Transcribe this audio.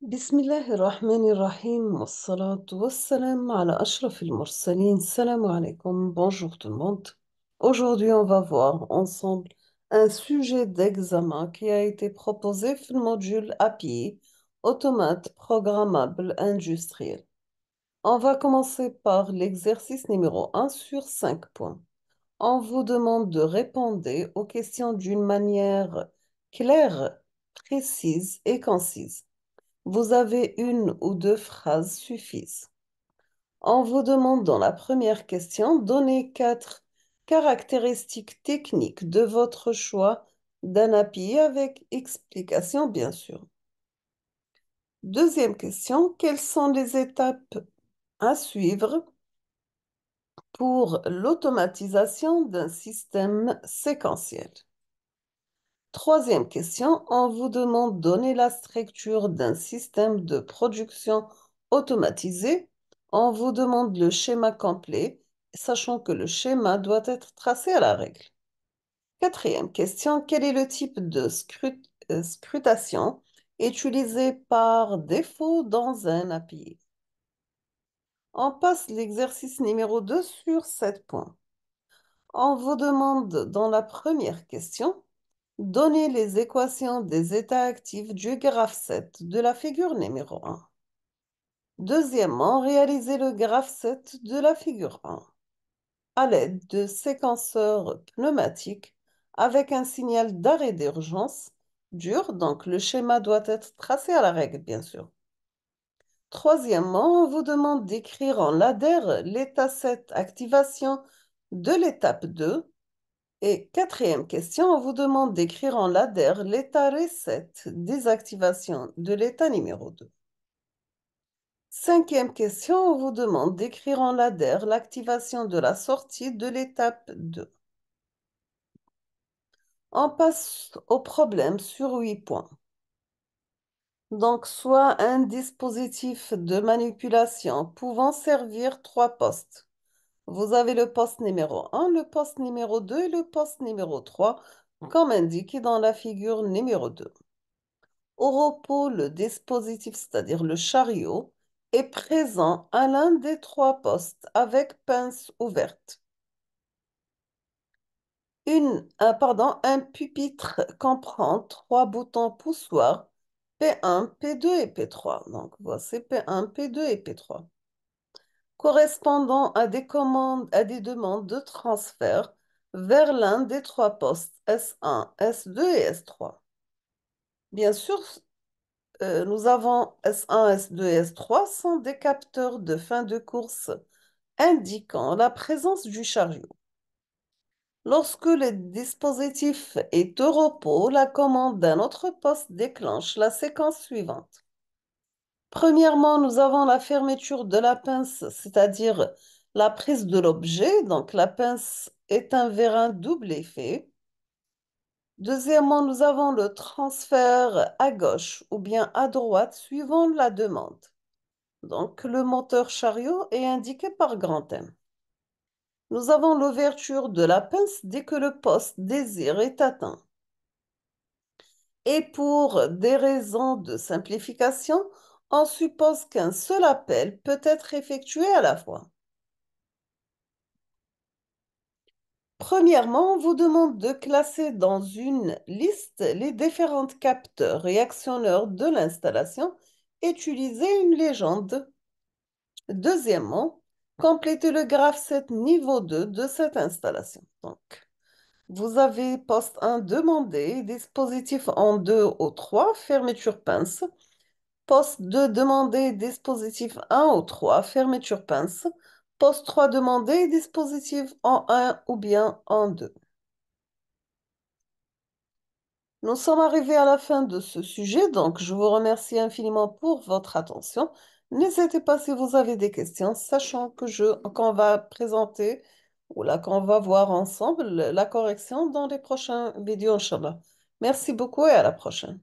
بسم الله الرحمن الرحيم والصلاة والسلام على أشرف المرسلين. Salam alaikum, bonjour tout le monde. Aujourd'hui, on va voir ensemble un sujet d'examen qui a été proposé dans le module API, Automate Programmable Industriel. On va commencer par l'exercice numéro 1 sur 5 points. On vous demande de répondre aux questions d'une manière claire, précise et concise. Vous avez une ou deux phrases suffisent. On vous demande dans la première question, donnez 4 caractéristiques techniques de votre choix d'un API avec explication, bien sûr. Deuxième question, quelles sont les étapes à suivre pour l'automatisation d'un système séquentiel? Troisième question, on vous demande de donner la structure d'un système de production automatisé. On vous demande le schéma complet, sachant que le schéma doit être tracé à la règle. Quatrième question, quel est le type de scrutation utilisé par défaut dans un API? On passe l'exercice numéro 2 sur 7 points. On vous demande dans la première question, donnez les équations des états actifs du graphe 7 de la figure numéro 1. Deuxièmement, réalisez le graphe 7 de la figure 1 à l'aide de séquenceurs pneumatiques avec un signal d'arrêt d'urgence dur, donc le schéma doit être tracé à la règle, bien sûr. Troisièmement, on vous demande d'écrire en ladder l'état 7 activation de l'étape 2. Et quatrième question, on vous demande d'écrire en ladder l'état reset désactivation de l'état numéro 2. Cinquième question, on vous demande d'écrire en ladder l'activation de la sortie de l'étape 2. On passe au problème sur 8 points. Donc, soit un dispositif de manipulation pouvant servir 3 postes. Vous avez le poste numéro 1, le poste numéro 2 et le poste numéro 3, comme indiqué dans la figure numéro 2. Au repos, le dispositif, c'est-à-dire le chariot, est présent à l'un des 3 postes avec pince ouverte. Un pupitre comprend 3 boutons poussoirs P1, P2 et P3. Donc, voici P1, P2 et P3. Correspondant à des demandes de transfert vers l'un des 3 postes S1, S2 et S3. Bien sûr, nous avons S1, S2 et S3 sont des capteurs de fin de course indiquant la présence du chariot. Lorsque le dispositif est au repos, la commande d'un autre poste déclenche la séquence suivante. Premièrement, nous avons la fermeture de la pince, c'est-à-dire la prise de l'objet. Donc, la pince est un vérin double effet. Deuxièmement, nous avons le transfert à gauche ou bien à droite suivant la demande. Donc, le moteur chariot est indiqué par grand M. Nous avons l'ouverture de la pince dès que le poste désir est atteint. Et pour des raisons de simplification, on suppose qu'un seul appel peut être effectué à la fois. Premièrement, on vous demande de classer dans une liste les différents capteurs et actionneurs de l'installation. Utilisez une légende. Deuxièmement, complétez le graphe 7 niveau 2 de cette installation. Donc, vous avez poste 1 demandé, dispositif en 2 au 3, fermeture pince. Poste 2 demandé, dispositif 1 au 3, fermeture pince. Poste 3 demandé, dispositif en 1 ou bien en 2. Nous sommes arrivés à la fin de ce sujet, donc je vous remercie infiniment pour votre attention. N'hésitez pas si vous avez des questions, sachant qu'on va présenter ou là qu'on va voir ensemble la correction dans les prochaines vidéos, Inch'Allah. Merci beaucoup et à la prochaine.